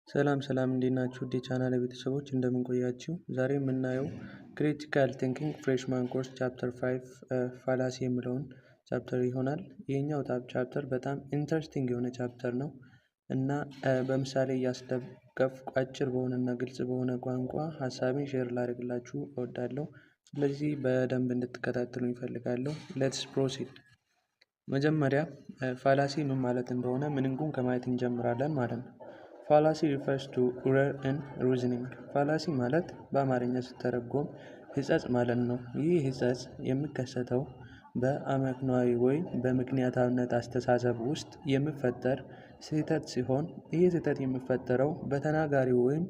ሰላም ሰላም እንዴት ናችሁ? ውድ የቻናሌ ቤተሰቦች እንደምን ቆያችሁ? ዛሬ የምናየው ክሪቲካል ቲንኪንግ ፍሬሽማን ኮርስ ቻፕተር 5 ፋላሲ የሚለውን ቻፕተር ይሆናል። ይህኛው ቻፕተር በጣም ኢንተረስቲንግ የሆነ ቻፕተር ነው እና በምሳሌ እያስደገፍኩ አጭር በሆነና ግልጽ በሆነ ቋንቋ ሀሳቤን ሼር ላደርግላችሁ እወዳለሁ። ስለዚህ በደንብ እንድትከታተሉ ይፈልጋለሁ። ሌትስ ፕሮሲድ። መጀመሪያ ፋላሲ ምን ማለት እንደሆነ ምንንጉን ከማየት እንጀምራለን ማለት ነው። ፋላሲ ሪፈርስ ቱ ኤረር ኢን ሪዝኒንግ። ፋላሲ ማለት በአማርኛ ሲተረጎም ሕጸጽ ማለት ነው። ይህ ሕጸጽ የሚከሰተው በአመክንዮአዊ ወይም በምክንያታዊነት አስተሳሰብ ውስጥ የሚፈጠር ስህተት ሲሆን ይህ ስህተት የሚፈጠረው በተናጋሪው ወይም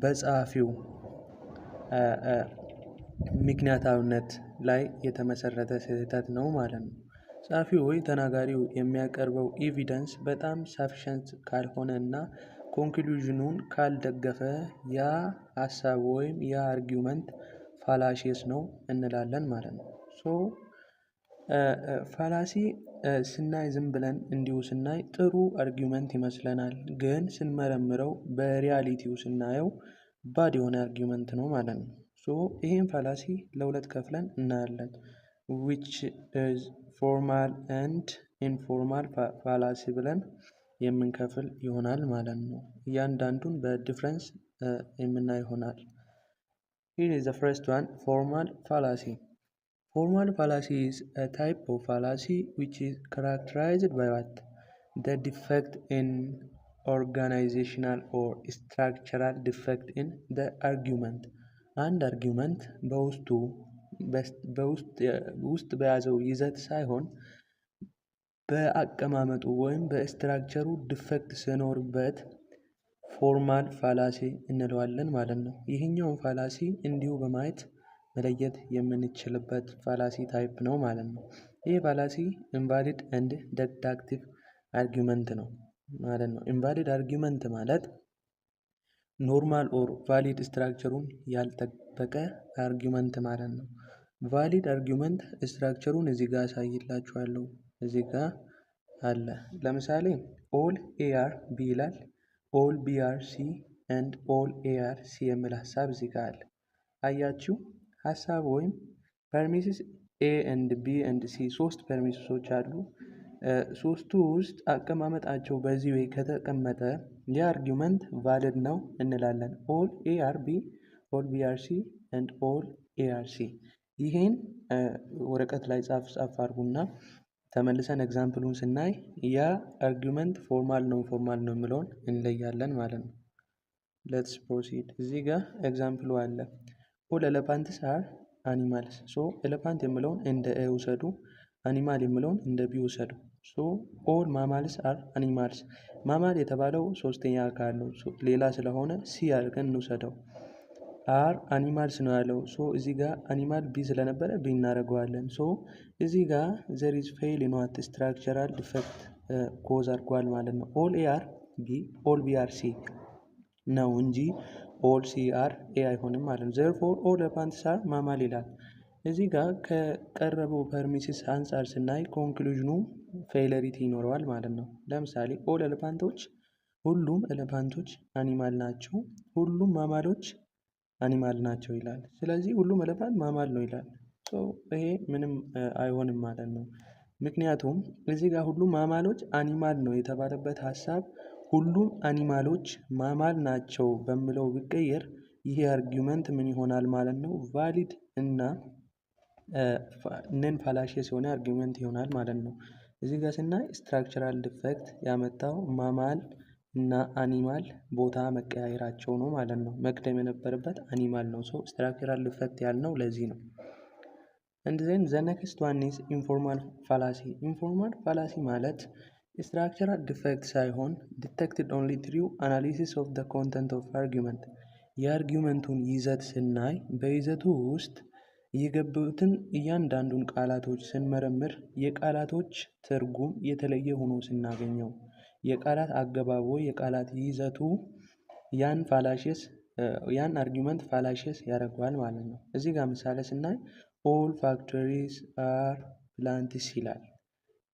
በጸሐፊው ምክንያታዊነት ላይ የተመሰረተ ስህተት ነው ማለት ነው። ጸሐፊው ወይ ተናጋሪው የሚያቀርበው ኤቪደንስ በጣም ሰፊሸንት ካልሆነ እና ኮንክሉዥኑን ካልደገፈ ያ ሀሳብ ወይም ያ አርጊውመንት ፋላሲየስ ነው እንላለን ማለት ነው። ፋላሲ ስናይ ዝም ብለን እንዲሁ ስናይ ጥሩ አርጊውመንት ይመስለናል፣ ግን ስንመረምረው በሪያሊቲው ስናየው ባድ የሆነ አርጊውመንት ነው ማለት ነው። ይህም ፋላሲ ለሁለት ከፍለን እናያለን። which is formal and informal ፋላሲ ብለን የምንከፍል ይሆናል ማለት ነው። እያንዳንዱን በዲፍረንስ የምናይ ይሆናል። Here is the first one, formal fallacy. Formal fallacy is a type of fallacy which is characterized by what? The defect in organizational or structural defect in the argument. አንድ አርጊውመንት በውስጥ በያዘው ይዘት ሳይሆን በአቀማመጡ ወይም በስትራክቸሩ ዲፌክት ሲኖርበት ፎርማል ፋላሲ እንለዋለን ማለት ነው። ይህኛውን ፋላሲ እንዲሁ በማየት መለየት የምንችልበት ፋላሲ ታይፕ ነው ማለት ነው። ይህ ፋላሲ ኢንቫሊድ ኤንድ ዲዳክቲቭ አርጊውመንት ነው ማለት ነው። ኢንቫሊድ አርጊውመንት ማለት ኖርማል ኦር ቫሊድ ስትራክቸሩን ያልጠበቀ አርጊውመንት ማለት ነው። ቫሊድ አርጊውመንት ስትራክቸሩን እዚህ ጋር አሳይላችኋለሁ። እዚህ ጋር አለ። ለምሳሌ ኦል ኤአር ቢ ይላል፣ ኦል ቢአር ሲ ኤንድ ኦል ኤአር ሲ የሚል ሀሳብ እዚህ ጋር አለ። አያችሁ፣ ሀሳብ ወይም ፐርሚስስ ኤ ኤንድ ቢ ኤንድ ሲ ሶስት ፐርሚስሶች አሉ። ሶስቱ ውስጥ አቀማመጣቸው በዚህ ወይ ከተቀመጠ የአርጊውመንት ቫሊድ ነው እንላለን። ኦል ኤአር ቢ፣ ኦል ቢአር ሲ ኤንድ ኦል ኤአር ሲ። ይሄን ወረቀት ላይ ጻፍ አድርጉና ተመልሰን ኤግዛምፕሉን ስናይ ያ አርጊውመንት ፎርማል ነው ኢንፎርማል ነው የሚለውን እንለያለን ማለት ነው። ሌትስ ፕሮሲድ። እዚህ ጋር ኤግዛምፕሉ አለ። ኦል ኤሌፋንትስ አር አኒማልስ። ኤሌፋንት የሚለውን እንደ ኤ ውሰዱ፣ አኒማል የሚለውን እንደ ቢ ውሰዱ። ኦል ማማልስ አር አኒማልስ። ማማል የተባለው ሶስተኛ አካል ነው፣ ሌላ ስለሆነ ሲ አድርገን እንውሰደው። አር አኒማልስ ነው ያለው። እዚህ ጋር አኒማል ቢ ስለነበረ ቢ እናደርገዋለን። እዚህ ጋር ዘር ኢዝ ፌል ኢን ዋት ስትራክቸራል ዲፌክት ኮዝ አድርጓል ማለት ነው። ኦል ኤ አር ቢ፣ ኦል ቢ አር ሲ ነው እንጂ ኦል ሲ አር ኤ አይሆንም ማለት ነው። ዘርፎር ኦል ኤሌፋንትስ አር ማማል ይላል። እዚህ ጋር ከቀረበው ፐርሚስስ አንጻር ስናይ ኮንክሉዥኑ ፌለሪቲ ይኖረዋል ማለት ነው። ለምሳሌ ኦል ኤሌፋንቶች፣ ሁሉም ኤሌፋንቶች አኒማል ናቸው፣ ሁሉም ማማሎች አኒማል ናቸው ይላል። ስለዚህ ሁሉም ኤሌፋንት ማማል ነው ይላል። ይሄ ምንም አይሆንም ማለት ነው። ምክንያቱም እዚህ ጋር ሁሉም ማማሎች አኒማል ነው የተባለበት ሀሳብ ሁሉም አኒማሎች ማማል ናቸው በሚለው ቢቀየር ይሄ አርጊውመንት ምን ይሆናል ማለት ነው? ቫሊድ እና ነን ፋላሲየስ የሆነ አርጊውመንት ይሆናል ማለት ነው። እዚህ ጋር ስናይ ስትራክቸራል ዲፌክት ያመጣው ማማል እና አኒማል ቦታ መቀያየራቸው ነው ማለት ነው። መቅደም የነበረበት አኒማል ነው። ስትራክቸራል ዲፌክት ያልነው ለዚህ ነው። and then the next one is informal fallacy. informal fallacy ማለት structural defect ሳይሆን detected only through analysis of the content of argument. የአርጊውመንቱን ይዘት ስናይ በይዘቱ ውስጥ የገቡትን እያንዳንዱን ቃላቶች ስንመረምር የቃላቶች ትርጉም የተለየ ሆኖ ስናገኘው የቃላት አገባቡ የቃላት ይዘቱ ያን አርጊውመንት ፋላሲየስ ያደርገዋል ማለት ነው። እዚህ ጋር ምሳሌ ስናይ ኦል ፋክተሪስ አር ፕላንትስ ይላል።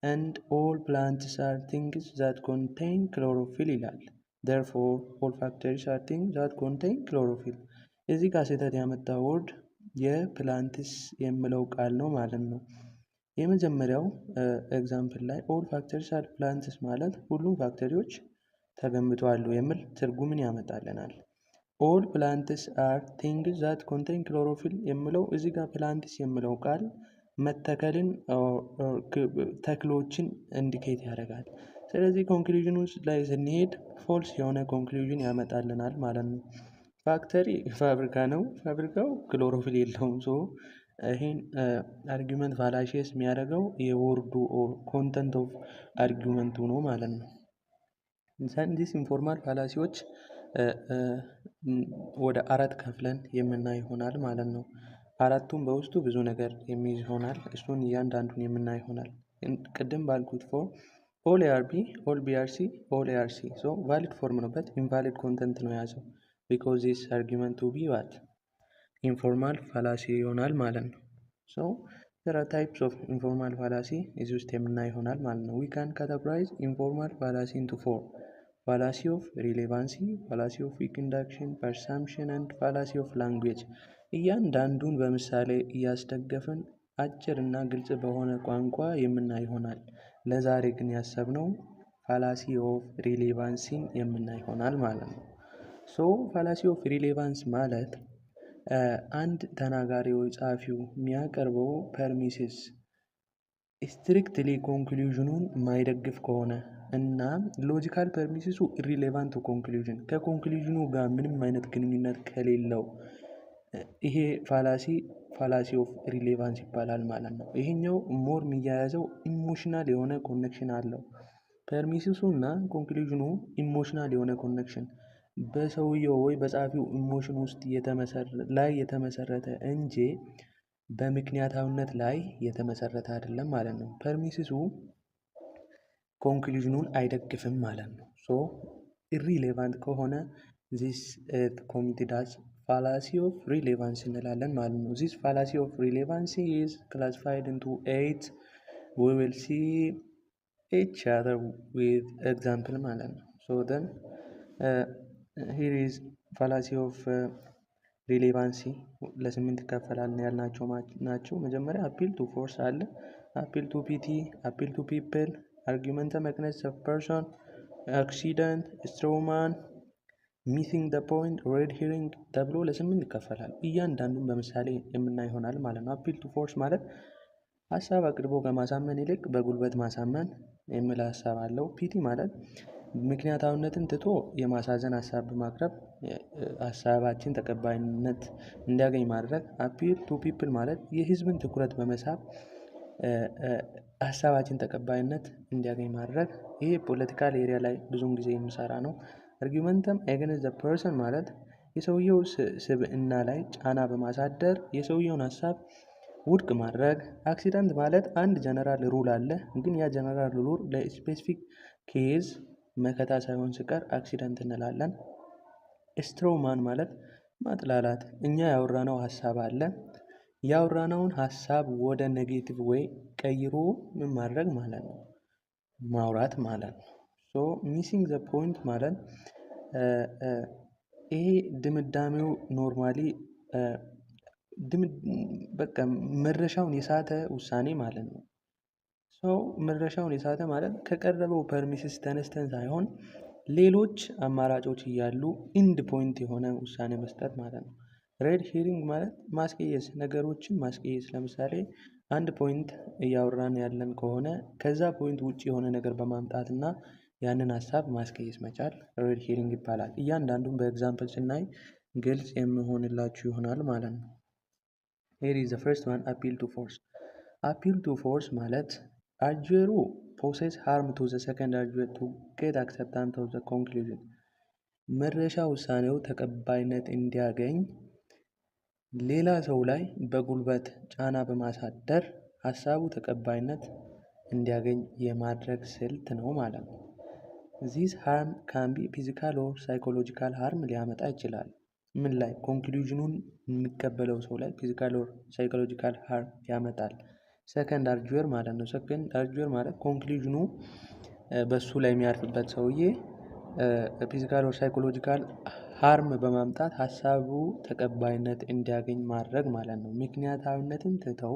and all plants are things that contain chlorophyll ይላል። therefore olfactories are things that contain chlorophyll። እዚህ ጋር ስህተት ያመጣ ወርድ የፕላንትስ የሚለው ቃል ነው ማለት ነው። የመጀመሪያው ኤግዛምፕል ላይ ኦል ፋክተሪስ አር ፕላንትስ ማለት ሁሉም ፋክተሪዎች ተገምተዋል የሚል ትርጉምን ያመጣልናል። ኦል ፕላንትስ አር ቲንግስ ዛት ኮንቴን ክሎሮፊል የሚለው እዚህ ጋር ፕላንትስ የሚለው ቃል መተከልን ተክሎችን ኢንዲኬት ያደርጋል። ስለዚህ ኮንክሉዥን ላይ ስንሄድ ፎልስ የሆነ ኮንክሉዥን ያመጣልናል ማለት ነው። ፋክተሪ ፋብሪካ ነው፣ ፋብሪካው ክሎሮፊል የለውም። ሶ ይሄን አርጊመንት ፋላሺየስ የሚያደርገው የወርዱ ኮንተንት ኦፍ አርጊመንቱ ነው ማለት ነው። ዲስ ኢንፎርማል ፋላሲዎች ወደ አራት ከፍለን የምናይ ይሆናል ማለት ነው። አራቱም በውስጡ ብዙ ነገር የሚይዝ ይሆናል። እሱን እያንዳንዱን የምናይ ይሆናል። ቅድም ባልኩት ፎርም ኦል ኤአርቢ ኦል ቢአርሲ ኦል ኤአርሲ ሶ ቫሊድ ፎርም ነው በት ኢንቫሊድ ኮንተንት ነው የያዘው ቢኮዝ ዚስ አርጊመንት ቱ ቢ ዋት ኢንፎርማል ፋላሲ ይሆናል ማለት ነው። ሶ there are types of informal fallacy እዚህ ውስጥ የምናይ ይሆናል ማለት ነው። we can categorize informal fallacy into four: fallacy of relevancy, fallacy of weak induction, presumption and fallacy of language። እያንዳንዱን በምሳሌ እያስደገፍን አጭር እና ግልጽ በሆነ ቋንቋ የምናይ ይሆናል። ለዛሬ ግን ያሰብነው ፋላሲ ኦፍ ሪሌቫንሲን የምናይ ይሆናል ማለት ነው። ሶ ፋላሲ ኦፍ ሪሌቫንስ ማለት አንድ ተናጋሪ ወይ ጸሐፊው የሚያቀርበው ፐርሚሲስ ስትሪክትሊ ኮንክሉዥኑን የማይደግፍ ከሆነ እና ሎጂካል ፐርሚሲሱ ኢሪሌቫንት ኮንክሉዥን ከኮንክሉዥኑ ጋር ምንም አይነት ግንኙነት ከሌለው ይሄ ፋላሲ ኦፍ ሪሌቫንስ ይባላል ማለት ነው። ይሄኛው ሞር የሚያያዘው ኢሞሽናል የሆነ ኮኔክሽን አለው። ፐርሚሲሱ እና ኮንክሉዥኑ ኢሞሽናል የሆነ ኮኔክሽን በሰውየው ወይ በጸሐፊው ኢሞሽን ውስጥ የተመሰረተ እንጂ በምክንያታዊነት ላይ የተመሰረተ አይደለም ማለት ነው። ፐርሚሲሱ ኮንክሉዥኑን አይደግፍም ማለት ነው። ሶ ኢሪሌቫንት ከሆነ ዚስ ኮሚትድ አዝ ፋላሲ ኦፍ ሪሌቫንስ እንላለን ማለት ነው። ዚስ ፋላሲ ኦፍ ሪሌቫንሲ ኢዝ ክላሲፋይድ ኢንቱ 8 we will see each other with example ማለት ነው። so then here is fallacy of relevancy ለስምንት ይከፈላል ያልናቸው ናቸው። መጀመሪያ appeal to force አለ፣ appeal to pity፣ appeal to people፣ argumentum against a person፣ accident፣ straw man፣ missing the point፣ red herring ተብሎ ለስምንት ይከፈላል። እያንዳንዱን በምሳሌ የምናይ ይሆናል ማለት ነው። appeal to force ማለት ሀሳብ አቅርቦ ከማሳመን ይልቅ በጉልበት ማሳመን የሚል ሀሳብ አለው። ፒቲ ማለት ምክንያታዊነትን ትቶ የማሳዘን ሀሳብ በማቅረብ ሀሳባችን ተቀባይነት እንዲያገኝ ማድረግ። አፒል ቱ ፒፕል ማለት የህዝብን ትኩረት በመሳብ ሀሳባችን ተቀባይነት እንዲያገኝ ማድረግ። ይሄ ፖለቲካል ኤሪያ ላይ ብዙውን ጊዜ የሚሰራ ነው። አርጊመንተም ኤገንስት ዘ ፐርሰን ማለት የሰውየው ስብዕና ላይ ጫና በማሳደር የሰውየውን ሀሳብ ውድቅ ማድረግ። አክሲደንት ማለት አንድ ጀነራል ሩል አለ፣ ግን ያ ጀነራል ሩል ለስፔሲፊክ ኬዝ መከታ ሳይሆን ሲቀር አክሲደንት እንላለን። ስትሮማን ማለት ማጥላላት፣ እኛ ያወራነው ሀሳብ አለ፣ ያወራነውን ሀሳብ ወደ ኔጌቲቭ ወይ ቀይሮ ምን ማድረግ ማለት ነው፣ ማውራት ማለት ነው። ሶ ሚሲንግ ዘ ፖይንት ማለት ይሄ ድምዳሜው ኖርማሊ በቃ መድረሻውን የሳተ ውሳኔ ማለት ነው። ሰው መድረሻውን የሳተ ማለት ከቀረበው ፐርሚሲስ ተነስተን ሳይሆን ሌሎች አማራጮች እያሉ ኢንድ ፖይንት የሆነ ውሳኔ መስጠት ማለት ነው። ሬድ ሄሪንግ ማለት ማስቀየስ፣ ነገሮችን ማስቀየስ። ለምሳሌ አንድ ፖይንት እያወራን ያለን ከሆነ ከዛ ፖይንት ውጭ የሆነ ነገር በማምጣትና ያንን ሀሳብ ማስቀየስ መቻል ሬድ ሄሪንግ ይባላል። እያንዳንዱን በኤግዛምፕል ስናይ ግልጽ የሚሆንላችሁ ይሆናል ማለት ነው። here is the first one, appeal to force። appeal to force ማለት አርጁዌሩ ፖሴስ harm to the second arguer to get acceptance of the conclusion። መድረሻ ውሳኔው ተቀባይነት እንዲያገኝ ሌላ ሰው ላይ በጉልበት ጫና በማሳደር ሀሳቡ ተቀባይነት እንዲያገኝ የማድረግ ስልት ነው ማለት ነው። this harm can be physical or psychological harm ሊያመጣ ይችላል። ምን ላይ? ኮንክሉዥኑን የሚቀበለው ሰው ላይ ፊዚካል ኦር ሳይኮሎጂካል ሃርም ያመጣል። ሰከንድ አርጁዌር ማለት ነው። ሰከንድ አርጁዌር ማለት ኮንክሉዥኑ በሱ ላይ የሚያርፍበት ሰውዬ ፊዚካል ኦር ሳይኮሎጂካል ሃርም በማምጣት ሀሳቡ ተቀባይነት እንዲያገኝ ማድረግ ማለት ነው። ምክንያታዊነትን ትተው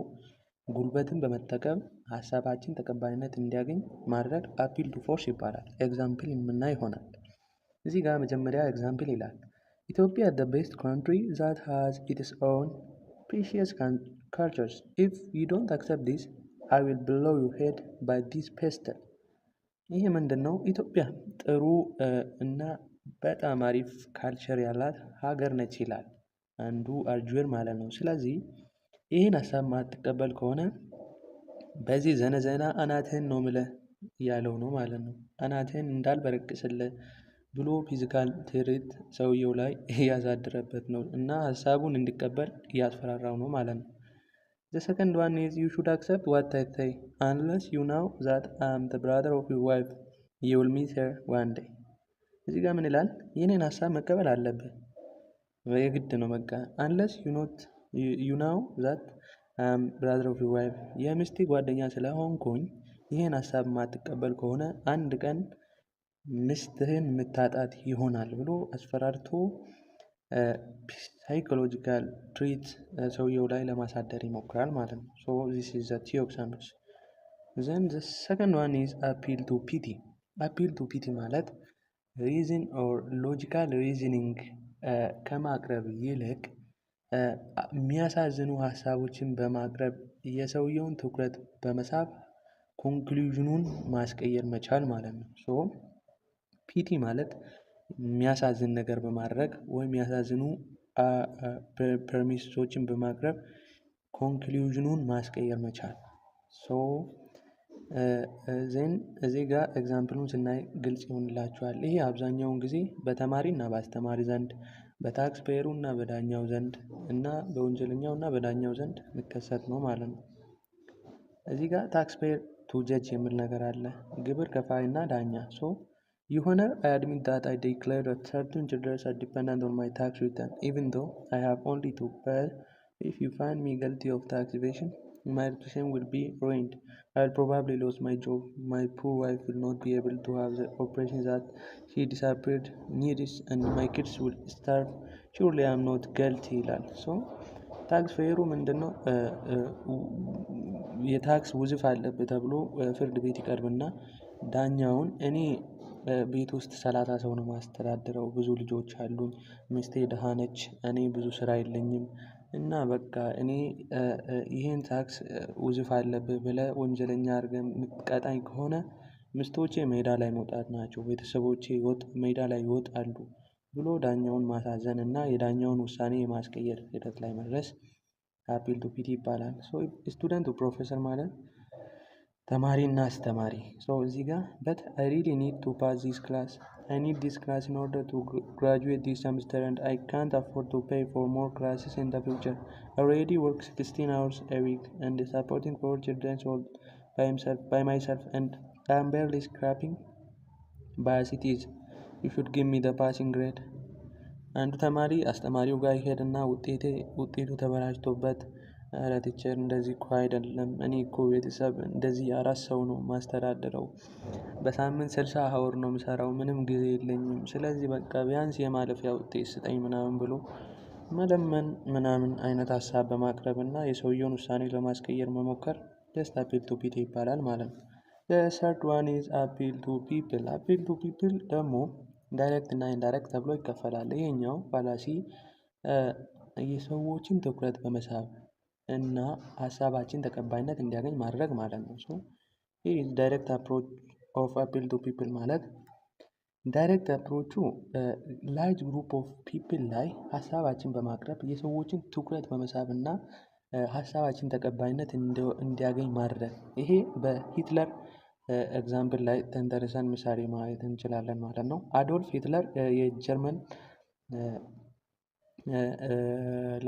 ጉልበትን በመጠቀም ሀሳባችን ተቀባይነት እንዲያገኝ ማድረግ አፒል ቱ ፎርስ ይባላል። ኤግዛምፕል የምናይ ይሆናል። እዚህ ጋር መጀመሪያ ኤግዛምፕል ይላል ኢትዮጵያ the best country that has its own precious cultures. If you don't accept this, I will blow your head by this pestle. ይሄ ምንድን ነው? ኢትዮጵያ ጥሩ እና በጣም አሪፍ ካልቸር ያላት ሀገር ነች ይላል አንዱ አርጁዌር ማለት ነው። ስለዚህ ይህን ሀሳብ ማትቀበል ከሆነ በዚህ ዘነዘና አናትህን ነው ምለህ እያለው ነው ማለት ነው። አናትህን እንዳልበረቅስልህ ብሎ ፊዚካል ትሪት ሰውየው ላይ እያሳደረበት ነው እና ሀሳቡን እንዲቀበል እያስፈራራው ነው ማለት ነው። The second one is you should accept what I say unless you know that I am the brother of your wife. You will meet her one day. እዚህ ጋር ምን ይላል? የኔን ሀሳብ መቀበል አለብህ የግድ ነው በቃ unless you know that I am brother of your wife. የሚስቴ ጓደኛ ስለሆንኩኝ ይሄን ሀሳብ ማትቀበል ከሆነ አንድ ቀን ሚስትህን ምታጣት ይሆናል ብሎ አስፈራርቶ ሳይኮሎጂካል ትሪት ሰውየው ላይ ለማሳደር ይሞክራል ማለት ነው። So this is the two examples. Then the second one is appeal to pity. Appeal to pity ማለት reason or logical reasoning ከማቅረብ ይልቅ የሚያሳዝኑ ሀሳቦችን በማቅረብ የሰውየውን ትኩረት በመሳብ ኮንክሉዥኑን ማስቀየር መቻል ማለት ነው። ሶ ፒቲ ማለት የሚያሳዝን ነገር በማድረግ ወይም የሚያሳዝኑ ፕሬሚሶችን በማቅረብ ኮንክሉዥኑን ማስቀየር መቻል። ሶ ዜን እዚህ ጋር ኤግዛምፕሉን ስናይ ግልጽ ይሆንላችኋል። ይሄ አብዛኛውን ጊዜ በተማሪ እና በአስተማሪ ዘንድ በታክስ ፔየሩ እና በዳኛው ዘንድ እና በወንጀለኛው እና በዳኛው ዘንድ የሚከሰት ነው ማለት ነው። እዚህ ጋር ታክስ ፔየር ቱ ጀጅ የሚል ነገር አለ። ግብር ከፋይ እና ዳኛ። ሶ የሆነ I admit that I declare that certain children are dependent on my tax return even though I have only two. But if you find me guilty of tax evasion, my reputation will be ruined. I will probably lose my job. My poor wife will not be able to have the operation that she disappeared needs and my kids will starve. Surely I am not guilty ይላል። ሶ ታክስ ፔየሩ ምንድነው? የታክስ ውዝፍ አለብህ ተብሎ ፍርድ ቤት ይቀርብና ዳኛውን እኔ ቤት ውስጥ 30 ሰው ነው ማስተዳድረው፣ ብዙ ልጆች አሉኝ፣ ሚስቴ ደሃ ነች፣ እኔ ብዙ ስራ የለኝም እና በቃ እኔ ይሄን ታክስ ውዝፍ አለብህ ብለህ ወንጀለኛ አድርገህ የምትቀጣኝ ከሆነ ሚስቶቼ ሜዳ ላይ መውጣት ናቸው፣ ቤተሰቦቼ ሜዳ ላይ ይወጣሉ ብሎ ዳኛውን ማሳዘን እና የዳኛውን ውሳኔ የማስቀየር ሂደት ላይ መድረስ አፒል ቱ ፒቲ ይባላል። ሶ ስቱደንት ፕሮፌሰር ማለት ተማሪ እና አስተማሪ። ሶ እዚህ ጋር but I really need to pass this class. I need this class in order to graduate this semester and I can't afford to pay for more classes in the future. I already work 16 hours a week and supporting 4 children all by myself and I am barely scraping by as it is. You should give me the passing grade. አንዱ ተማሪ አስተማሪው ጋር ይሄድና ውጤቱ ተበላሽቶበት ኧረ ቲቸር እንደዚህ እኮ አይደለም፣ እኔ እኮ ቤተሰብ እንደዚህ 4 ሰው ነው ማስተዳድረው፣ በሳምንት 60 አወር ነው የምሰራው፣ ምንም ጊዜ የለኝም፣ ስለዚህ በቃ ቢያንስ የማለፊያ ውጤት ስጠኝ ምናምን ብሎ መለመን ምናምን አይነት ሀሳብ በማቅረብ እና የሰውየውን ውሳኔ ለማስቀየር መሞከር ጀስት አፒል ቱ ፒቲ ይባላል ማለት ነው። The third one is appeal to people. Appeal to people ደግሞ ዳይሬክት እና ኢንዳይሬክት ተብሎ ይከፈላል። ይሄኛው ፋላሲ የሰዎችን ትኩረት በመሳብ እና ሀሳባችን ተቀባይነት እንዲያገኝ ማድረግ ማለት ነው። ሶ ይህ ዳይሬክት አፕሮች ኦፍ አፒል ቱ ፒፕል ማለት ዳይሬክት አፕሮቹ ላርጅ ግሩፕ ኦፍ ፒፕል ላይ ሀሳባችን በማቅረብ የሰዎችን ትኩረት በመሳብ እና ሀሳባችን ተቀባይነት እንዲያገኝ ማድረግ። ይሄ በሂትለር ኤግዛምፕል ላይ ተንተርሰን ምሳሌ ማየት እንችላለን ማለት ነው። አዶልፍ ሂትለር የጀርመን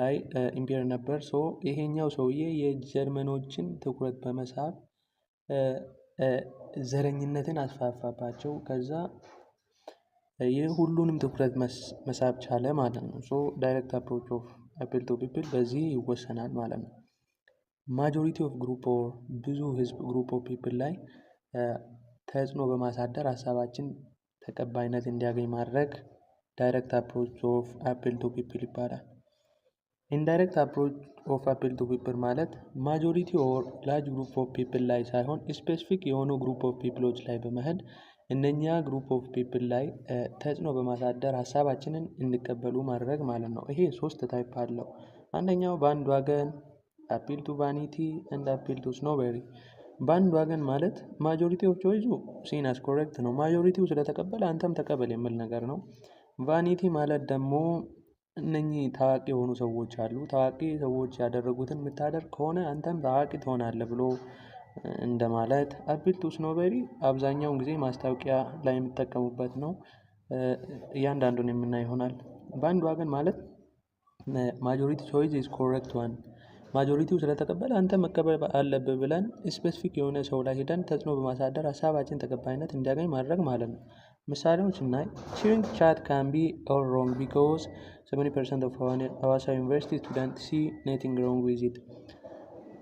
ላይ ኢምፔር ነበር። ሶ ይሄኛው ሰውዬ የጀርመኖችን ትኩረት በመሳብ ዘረኝነትን አስፋፋባቸው። ከዛ የሁሉንም ትኩረት መሳብ ቻለ ማለት ነው። ሶ ዳይሬክት አፕሮች ኦፍ አፒል ቱ ፒፕል በዚህ ይወሰናል ማለት ነው። ማጆሪቲ ኦፍ ግሩፕ ኦር ብዙ ህዝብ ግሩፕ ኦፍ ፒፕል ላይ ተጽዕኖ በማሳደር ሀሳባችን ተቀባይነት እንዲያገኝ ማድረግ ዳይሬክት አፕሮች ኦፍ አፒል ቱ ፒፕል ይባላል። ኢንዳይሬክት አፕሮች ኦፍ አፒል ቱ ፒፕል ማለት ማጆሪቲ ኦር ላርጅ ግሩፕ ኦፍ ፒፕል ላይ ሳይሆን ስፔሲፊክ የሆኑ ግሩፕ ኦፍ ፒፕሎች ላይ በመሄድ እነኛ ግሩፕ ኦፍ ፒፕል ላይ ተጽዕኖ በማሳደር ሀሳባችንን እንዲቀበሉ ማድረግ ማለት ነው። ይሄ 3 ታይፕ አለው። አንደኛው ባንድ ዋገን፣ አፒል ቱ ቫኒቲ እንድ አፒል ቱ ስኖቤሪ። ባንድ ዋገን ማለት ማጆሪቲ ኦፍ ቾይዙ ሲን አስ ኮሬክት ነው። ማጆሪቲው ስለተቀበለ አንተም ተቀበል የሚል ነገር ነው። ቫኒቲ ማለት ደግሞ እነኚህ ታዋቂ የሆኑ ሰዎች አሉ። ታዋቂ ሰዎች ያደረጉትን የምታደርግ ከሆነ አንተም ታዋቂ ትሆናለህ ብሎ እንደማለት። አፒል ቱ ስኖቤሪ አብዛኛውን ጊዜ ማስታወቂያ ላይ የሚጠቀሙበት ነው። እያንዳንዱን የምናይ ይሆናል። ባንድ ዋገን ማለት ማጆሪቲ ቾይስ ኢዝ ኮሬክት ዋን፣ ማጆሪቲው ስለተቀበለ አንተ መቀበል አለብህ ብለን ስፔሲፊክ የሆነ ሰው ላይ ሄደን ተጽዕኖ በማሳደር ሀሳባችን ተቀባይነት እንዲያገኝ ማድረግ ማለት ነው። ምሳሌውን ስናይ ቺሪንግ ቻት ካን ቢ ኦል ሮንግ ቢኮዝ 70% ኦፍ ሐዋሳ ዩኒቨርሲቲ ስቱደንት ሲ ኔቲንግ ሮንግ ዊዝ ኢት።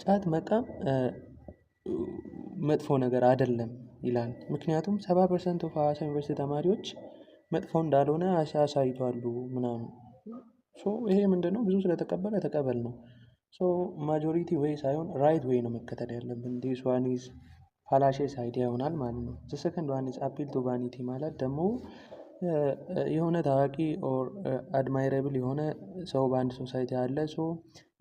ጫት መቃም መጥፎ ነገር አይደለም ይላል። ምክንያቱም 70% ኦፍ ሐዋሳ ዩኒቨርሲቲ ተማሪዎች መጥፎ እንዳልሆነ አሳይቷሉ ምናምን። ይሄ ምንድነው? ብዙ ስለተቀበለ ተቀበል ነው። ማጆሪቲ ዌይ ሳይሆን ራይት ዌይ ነው መከተል ያለብን። ዲስ ዋን ኢዝ ፋላሺየስ አይዲያ ይሆናል ማለት ነው። ዘ ሰከንድ ዋን ኢዝ አፒል ቱ ቫኒቲ ማለት ደግሞ የሆነ ታዋቂ ኦር አድማይረብል የሆነ ሰው በአንድ ሶሳይቲ አለ።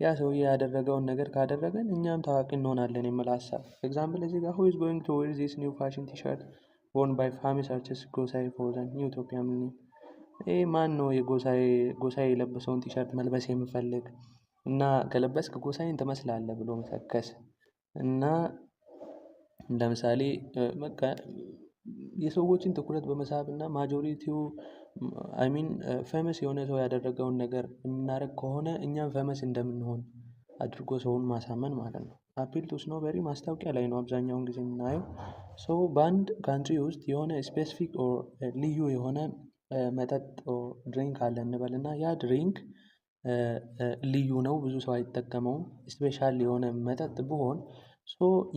ያ ሰውዬ ያደረገውን ነገር ካደረገን እኛም ታዋቂ እንሆናለን የሚል ሀሳብ። ኤግዛምፕል እዚህ ጋር who is going to wear this new fashion t-shirt worn by famous artist ጎሳዬ for the new Ethiopian millennium? ይሄ ማን ነው ጎሳዬ የለበሰውን ቲሸርት መልበስ የሚፈልግ እና ከለበስክ ጎሳዬን ትመስላለህ ብሎ መሰከስ እና ለምሳሌ የሰዎችን ትኩረት በመሳብ እና ማጆሪቲው ፌመስ የሆነ ሰው ያደረገውን ነገር የምናደርግ ከሆነ እኛም ፌመስ እንደምንሆን አድርጎ ሰውን ማሳመን ማለት ነው። አፒል ቱ ስኖቤሪ ማስታወቂያ ላይ ነው አብዛኛውን ጊዜ የምናየው። በአንድ ካንትሪ ውስጥ የሆነ ስፔሲፊክ ልዩ የሆነ መጠጥ ድሪንክ አለ እንበል እና ያ ድሪንክ ልዩ ነው፣ ብዙ ሰው አይጠቀመውም። ስፔሻል የሆነ መጠጥ ቢሆን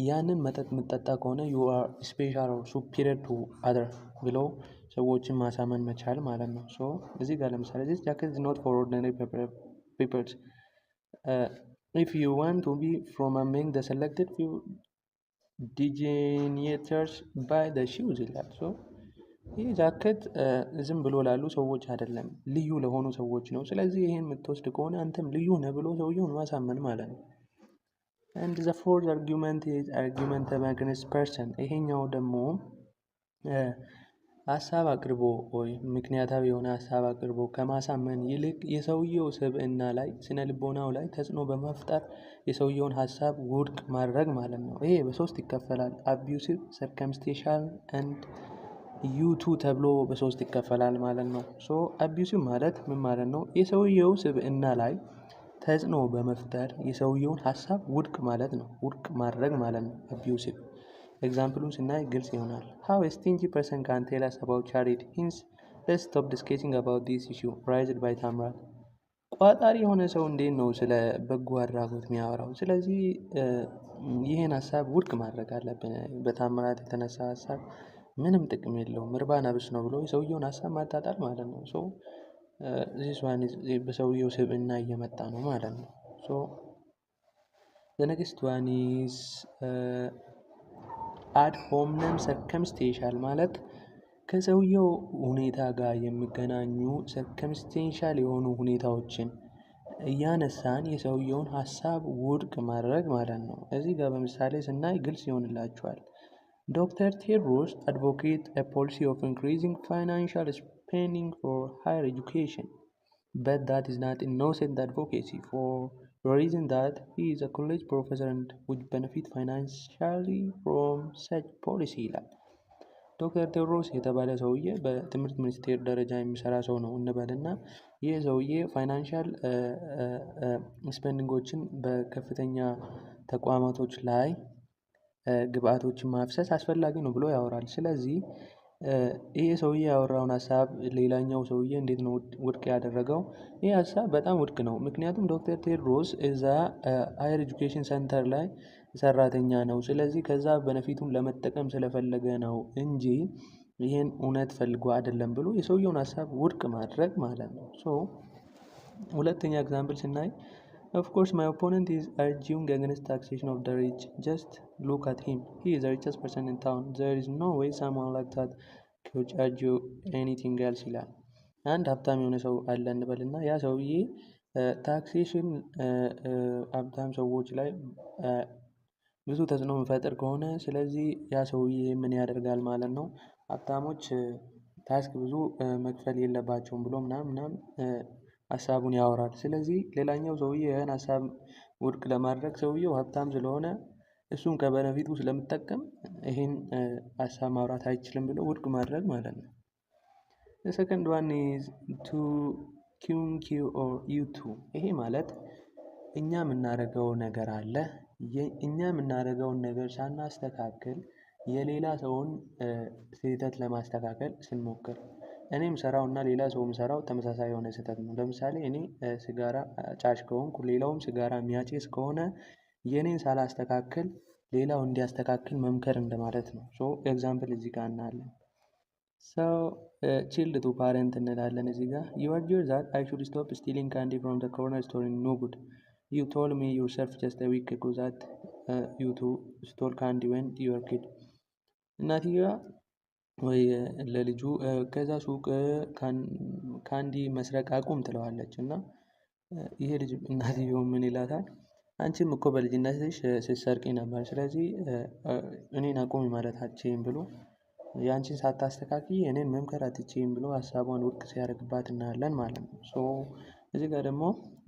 ያንን መጠጥ የምጠጣ ከሆነ ዩ አር ስፔሻል ኦር ሱፒሪየር ቱ አደር ብለው ሰዎችን ማሳመን መቻል ማለት ነው። እዚህ ጋር ለምሳሌ this jacket is not for ordinary people. If you want to be from among the selected few degenerates by the shoes ይላል። ይህ ጃኬት ዝም ብሎ ላሉ ሰዎች አይደለም፣ ልዩ ለሆኑ ሰዎች ነው። ስለዚህ ይህን የምትወስድ ከሆነ አንተም ልዩ ነህ ብሎ ሰውየውን ማሳመን ማለት ነው። and the fourth argument is argument against person። ይሄኛው ደግሞ ሀሳብ አቅርቦ ወይ ምክንያታዊ የሆነ ሀሳብ አቅርቦ ከማሳመን ይልቅ የሰውየው ስብዕና ላይ ስነ ልቦናው ላይ ተጽዕኖ በመፍጠር የሰውየውን ሀሳብ ውድቅ ማድረግ ማለት ነው። ይሄ በሶስት ይከፈላል። አቢዩሲቭ፣ ሰርከምስቴንሻል ኤንድ ዩቱ ተብሎ በሶስት ይከፈላል ማለት ነው። አቢዩሲቭ ማለት ምን ማለት ነው? የሰውየው ስብዕና ላይ ተጽዕኖ በመፍጠር የሰውየውን ሀሳብ ውድቅ ማለት ነው፣ ውድቅ ማድረግ ማለት ነው አቢዩሲቭ። ኤግዛምፕሉን ስናይ ግልጽ ይሆናል። how a stingy person can tell us about charity, hence let's stop discussing about this issue raised by ታምራት። ቋጣሪ የሆነ ሰው እንዴት ነው ስለ በጎ አድራጎት የሚያወራው? ስለዚህ ይህን ሀሳብ ውድቅ ማድረግ አለብን። በታምራት የተነሳ ሀሳብ ምንም ጥቅም የለውም፣ እርባና ቢስ ነው ብሎ የሰውየውን ሀሳብ ማጣጣል ማለት ነው። በሰውየው ስብዕና እየመጣ ነው ማለት ነው። the next one is ad hominem circumstantial ማለት ከሰውየው ሁኔታ ጋር የሚገናኙ circumstantial የሆኑ ሁኔታዎችን እያነሳን የሰውየውን ሀሳብ ውድቅ ማድረግ ማለት ነው። እዚህ ጋር በምሳሌ ስናይ ግልጽ ይሆንላችኋል። ዶክተር ቴዎድሮስ advocate a policy of increasing financial spending for higher education, but that is not innocent advocacy for the reason that he is a college professor and would benefit financially from such policy ይላል። ዶክተር ቴዎድሮስ የተባለ ሰውዬ በትምህርት ሚኒስቴር ደረጃ የሚሰራ ሰው ነው እንበልና ይህ ሰውዬ ፋይናንሻል ስፔንዲንጎችን በከፍተኛ ተቋማቶች ላይ ግብአቶችን ማፍሰስ አስፈላጊ ነው ብሎ ያወራል። ስለዚህ ይሄ ሰውዬ ያወራውን ሀሳብ ሌላኛው ሰውዬ እንዴት ነው ውድቅ ያደረገው? ይህ ሀሳብ በጣም ውድቅ ነው። ምክንያቱም ዶክተር ቴዎድሮስ እዛ ሃየር ኤጁኬሽን ሰንተር ላይ ሰራተኛ ነው። ስለዚህ ከዛ በነፊቱን ለመጠቀም ስለፈለገ ነው እንጂ ይሄን እውነት ፈልጎ አይደለም ብሎ የሰውየውን ሀሳብ ውድቅ ማድረግ ማለት ነው። ሶ ሁለተኛ ኤግዛምፕል ስናይ of course my opponent is arguing against taxation of the rich. Just look at him. He is the richest person in town. There is no way someone like that could argue anything else ይላል። አንድ ሀብታም የሆነ ሰው አለ እንበልና ያ ሰውዬ ታክሴሽን ሀብታም ሰዎች ላይ ብዙ ተጽዕኖ የሚፈጥር ከሆነ ስለዚህ ያ ሰውዬ ምን ያደርጋል ማለት ነው። ሀብታሞች ታክስ ብዙ መክፈል የለባቸውም ብሎ ምናምን ሀሳቡን ያወራል። ስለዚህ ሌላኛው ሰውዬ ያን ሀሳብ ውድቅ ለማድረግ ሰውዬው ሀብታም ስለሆነ እሱም ከበነፊቱ ስለምጠቀም ይሄን ሀሳብ ማውራት አይችልም ብሎ ውድቅ ማድረግ ማለት ነው። The second one is to QQ or U2 ይሄ ማለት እኛ የምናደርገው ነገር አለ። እኛ የምናደርገውን ነገር ሳናስተካክል የሌላ ሰውን ስህተት ለማስተካከል ስንሞክር እኔም ሰራው እና ሌላ ሰውም ሰራው ተመሳሳይ የሆነ ስህተት ነው። ለምሳሌ እኔ ሲጋራ ጫሽ ከሆንኩ ሌላውም ሲጋራ የሚያጨስ ከሆነ የኔን ሳላስተካክል ሌላው እንዲያስተካክል መምከር እንደማለት ነው። ሶ ኤግዛምፕል እዚህ ጋር እናያለን። So child to parent እንላለን እዚህ ጋር you argued that I should stop stealing candy from the corner store in no good. You told me yourself just a week ago that you too stole candy when you were a kid. እናትየዋ ወይ ለልጁ ከዛ ሱቅ ካንዲ መስረቅ አቁም ትለዋለች እና ይሄ ልጅ እናትየው ምን ይላታል? አንቺም እኮ በልጅነትሽ ስትሰርቂ ነበር፣ ስለዚህ እኔን አቁሚ ማለት አትችይም ብሎ ያንቺን ሳታስተካክይ እኔን መምከር አትችይም ብሎ ሀሳቧን ውድቅ ሲያደርግባት እናያለን ማለት ነው። ሶ እዚህ ጋር ደግሞ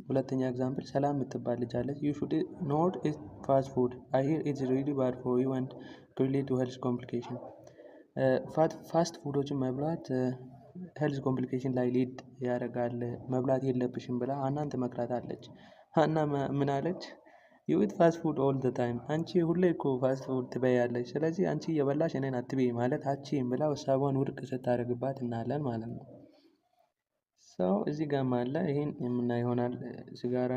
ሁለተኛ ኤግዛምፕል ሰላም የምትባል ልጅ አለች። you should not eat fast food. I hear it's really bad for you and could lead to health complication. ፋስት ፉዶችን መብላት ሄልዝ ኮምፕሊኬሽን ላይ ሊድ ያደርጋል፣ መብላት የለብሽም ብላ ሀናን ትመክራታለች። ሀና ምን አለች? you eat fast food all the time. አንቺ ሁሌ እኮ ፋስት ፉድ ትበያለች፣ ስለዚህ አንቺ እየበላሽ እኔን አትበይ ማለት አትችይም ብላ ሀሳቧን ውድቅ ስታደርግባት እናያለን ማለት ነው። ሰው እዚህ ጋር አለ ይሄን የምናየው ይሆናል። ሲጋራ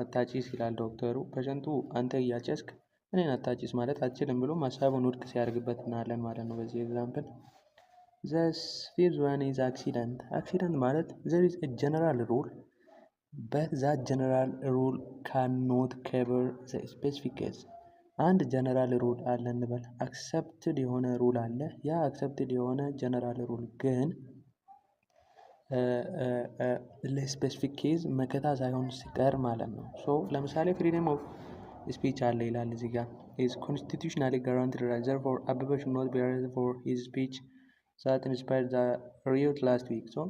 አታጭስ ይላል ዶክተሩ። ፔሸንቱ አንተ እያጨስክ እኔን አታጭስ ማለት አትችልም ብሎ ሀሳቡን ውድቅ ሲያደርግበት እናያለን ማለት ነው በዚህ ኤግዛምፕል። the fifth one is accident. accident ማለት there is a general rule but that general rule cannot cover the specific case. አንድ ጀነራል ሩል አለ እንበል፣ አክሰፕትድ የሆነ ሩል አለ። ያ አክሰፕትድ የሆነ ጀነራል ሩል ግን ለስፔሲፊክ ኬዝ መከታ ሳይሆን ሲቀር ማለት ነው። ሶ ለምሳሌ ፍሪደም ኦፍ ስፒች አለ ይላል እዚህ ጋር is constitutionally guaranteed right. Therefore አበበ should not be arrested for his speech that inspired the riot last week. so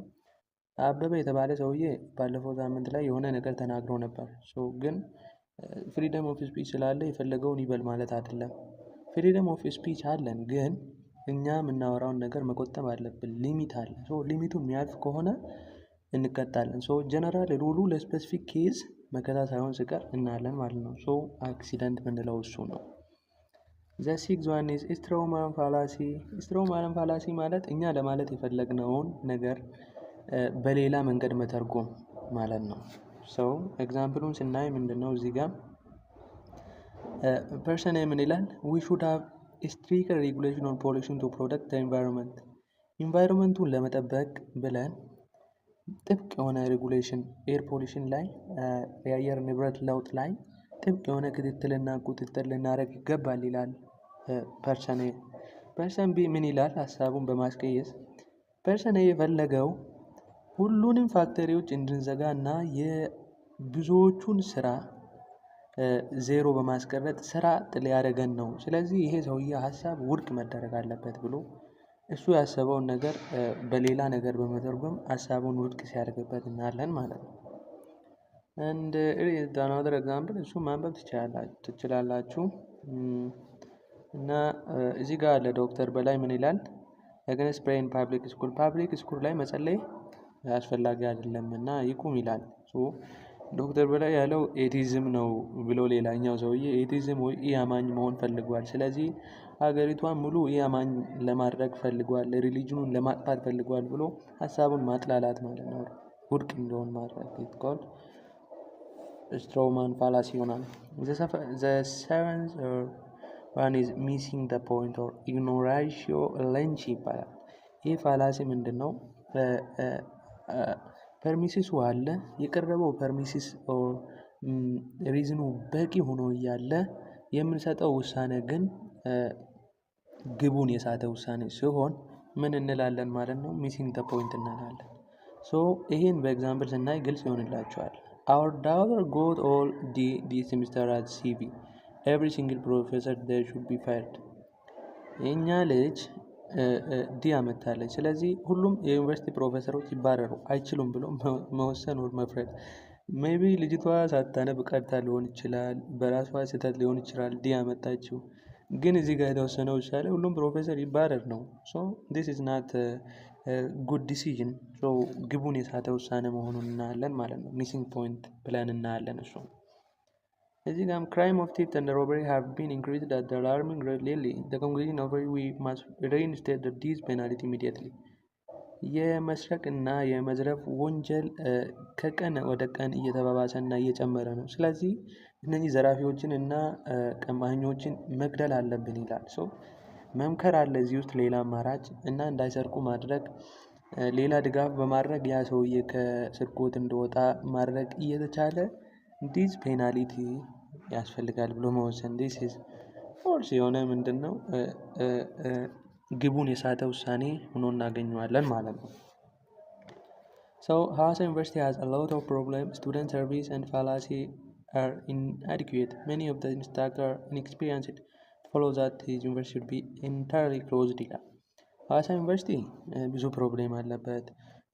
አበበ የተባለ ሰውዬ ባለፈው ሳምንት ላይ የሆነ ነገር ተናግሮ ነበር። ሶ ግን ፍሪደም ኦፍ ስፒች ስላለ የፈለገውን ይበል ማለት አይደለም። ፍሪደም ኦፍ ስፒች አለን፣ ግን እኛ የምናወራውን ነገር መቆጠብ አለብን። ሊሚት አለ። ሶ ሊሚቱ የሚያልፍ ከሆነ እንቀጣለን። ሶ ጀነራል ሩሉ ለስፔሲፊክ ኬዝ መከታ ሳይሆን ሲቀር እናያለን ማለት ነው። ሶ አክሲደንት ምንለው እሱ ነው። the sixth one is ስትሮማን ፋላሲ። ስትሮማን ፋላሲ ማለት እኛ ለማለት የፈለግነውን ነገር በሌላ መንገድ መተርጎም ማለት ነው። ሰው ኤግዛምፕሉን ስናይ ምንድነው እዚህ ጋር ፐርሰን ምን ይላል? we should have stricter regulation on pollution to protect the environment. ኢንቫይሮንመንቱን ለመጠበቅ ብለን ጥብቅ የሆነ ሬጉሌሽን ኤር ፖሊሽን ላይ የአየር ንብረት ለውጥ ላይ ጥብቅ የሆነ ክትትልና ቁጥጥር ልናደርግ ይገባል ይላል ፐርሰን ኤ። ፐርሰን ቢ ምን ይላል? ሀሳቡን በማስቀየስ ፐርሰን ኤ የፈለገው ሁሉንም ፋክተሪዎች እንድንዘጋ እና የብዙዎቹን ስራ ዜሮ በማስቀረት ስራ ሊያደርገን ነው። ስለዚህ ይሄ ሰውዬ ሀሳብ ውድቅ መደረግ አለበት ብሎ እሱ ያሰበውን ነገር በሌላ ነገር በመተርጎም ሀሳቡን ውድቅ ሲያደርግበት እናያለን ማለት ነው። and another example እሱ ማንበብ ትችላላችሁ እና እዚህ ጋር ለዶክተር በላይ ምን ይላል? against praying public school. ፓብሊክ ስኩል ላይ መጸለይ አስፈላጊ አይደለም እና ይቁም ይላል። ዶክተር በላይ ያለው ኤቲዝም ነው ብሎ ሌላኛው ሰውዬ ኤቲዝም ወይ ኢአማኝ መሆን ፈልጓል። ስለዚህ ሀገሪቷን ሙሉ ኢአማኝ ለማድረግ ፈልጓል፣ ሪሊጅኑን ለማጥፋት ፈልጓል ብሎ ሀሳቡን ማጥላላት ማለት ነው። ውድቅ እንደሆን ማድረግ ይትቆል ስትሮማን ፋላሲ ይሆናል። the seventh one is missing the point or ignoratio elenchi ይባላል። ይህ ፋላሲ ምንድን ነው? ፐርሚሲሱ አለ የቀረበው ፐርሚሲስ ሪዝኑ በቂ ሆኖ እያለ የምንሰጠው ውሳኔ ግን ግቡን የሳተ ውሳኔ ሲሆን ምን እንላለን ማለት ነው? ሚሲንግ ዘ ፖይንት እንላለን። ሶ ይሄን በኤግዛምፕል ስናይ ግልጽ ይሆንላችኋል። our daughter got all D this semester at CV every single professor there should be fired የኛ ልጅ ዲ አመጣለች ስለዚህ ሁሉም የዩኒቨርሲቲ ፕሮፌሰሮች ይባረሩ አይችሉም ብሎ መወሰን ወር መፍረድ ሜቢ ልጅቷ ሳታነብ ቀርታ ሊሆን ይችላል በራሷ ስህተት ሊሆን ይችላል ዲ አመጣችው ግን እዚህ ጋር የተወሰነው ውሳኔ ሁሉም ፕሮፌሰር ይባረር ነው ሶ this is not a good decision so ግቡን የሳተ ውሳኔ መሆኑን እናያለን ማለት ነው ሚሲንግ ፖይንት ብለን እናያለን እሱ እዚህ ጋርም crime of theft and robbery have been increased at the alarming rate lately the conclusion of it we must reinstate the death penalty immediately የመስረቅና የመዝረፍ ወንጀል ከቀን ወደ ቀን እየተባባሰና እየጨመረ ነው ስለዚህ እነዚህ ዘራፊዎችን እና ቀማኞችን መግደል አለብን ይላል ሶ መምከር አለ እዚህ ውስጥ ሌላ አማራጭ እና እንዳይሰርቁ ማድረግ ሌላ ድጋፍ በማድረግ ያ ሰውዬ ከስርቆት እንደወጣ ማድረግ እየተቻለ ዲስ ፔናሊቲ ያስፈልጋል ብሎ መወሰን this is ፎልስ የሆነ ምንድነው ግቡን የሳተ ውሳኔ ሆኖ እናገኘዋለን ማለት ነው so Hawassa University has a lot of problems student service and fallacy are inadequate many of the instructors are inexperienced follow that his university should be entirely closed ይላል ሐዋሳ ዩኒቨርሲቲ ብዙ ፕሮብሌም አለበት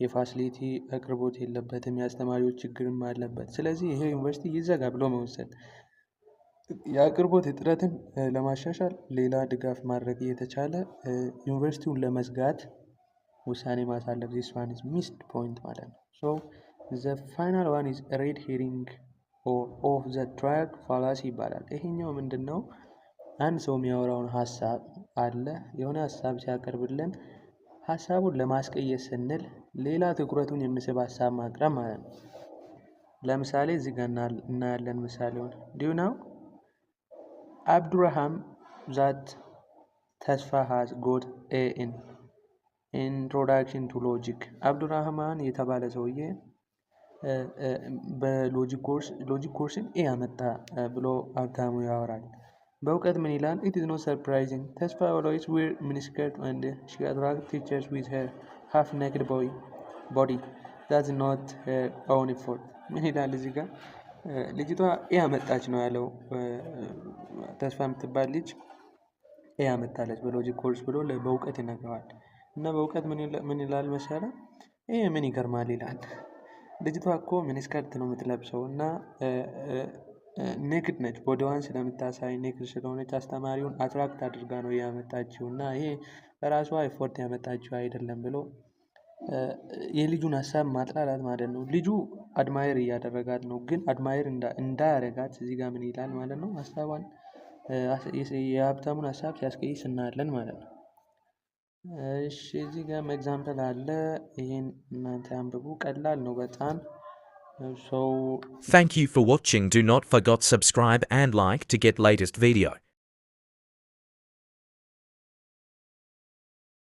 የፋሲሊቲ አቅርቦት የለበትም የአስተማሪዎች ችግርም አለበት ስለዚህ ይሄ ዩኒቨርሲቲ ይዘጋ ብሎ መወሰን የአቅርቦት እጥረትን ለማሻሻል ሌላ ድጋፍ ማድረግ እየተቻለ ዩኒቨርሲቲውን ለመዝጋት ውሳኔ ማሳለፍ this one is missed point ማለት ነው so the final one is red herring or off the track fallacy ይባላል ይሄኛው ምንድነው አንድ ሰው የሚያወራውን ሐሳብ አለ የሆነ ሐሳብ ሲያቀርብልን ሐሳቡን ለማስቀየስ ስንል ሌላ ትኩረቱን የሚስብ ሐሳብ ማቅረብ ማለት ነው ለምሳሌ እዚህ ጋር እናያለን ምሳሌውን do you know Abdurrahman that Tasfa has got A in introduction to logic አብዱራህማን የተባለ ሰውዬ በሎጂክ ኮርስን ኤ አመጣ ብሎ አብታሙ ያወራል በእውቀት ምን ይላል it is not surprising ተስፋ always wear miniskirt and she attracts teachers with her half naked body that's not her own effort ምን ይላል እዚህ ጋር ልጅቷ ኤ አመጣች ነው ያለው ተስፋ የምትባል ልጅ ኤ አመጣለች በሎጂክ ኮርስ ብሎ በእውቀት ይነግረዋል እና በእውቀት ምን ይላል መሰለህ ይሄ ምን ይገርማል ይላል ልጅቷ እኮ ሚኒስከርት ነው የምትለብሰው እና ኔክድ ነች ቦዲዋን ስለምታሳይ ኔክድ ስለሆነች አስተማሪውን አትራክት አድርጋ ነው ያመጣችው እና ይሄ በራሷ ኤፎርት ያመጣችው አይደለም ብሎ የልጁን ሐሳብ ማጥላላት ማለት ነው ልጁ አድማየር እያደረጋት ነው ግን አድማየር እንዳያረጋት እዚህ ጋር ምን ይላል ማለት ነው ሐሳቧን የሀብታሙን ሐሳብ ሲያስቀይስ እናያለን ማለት ነው እሺ እዚህ ጋር ኤግዛምፕል አለ ይሄን እናንተ አንብቡ ቀላል ነው በጣም Thank you for watching. Do not forget subscribe and like to get latest video.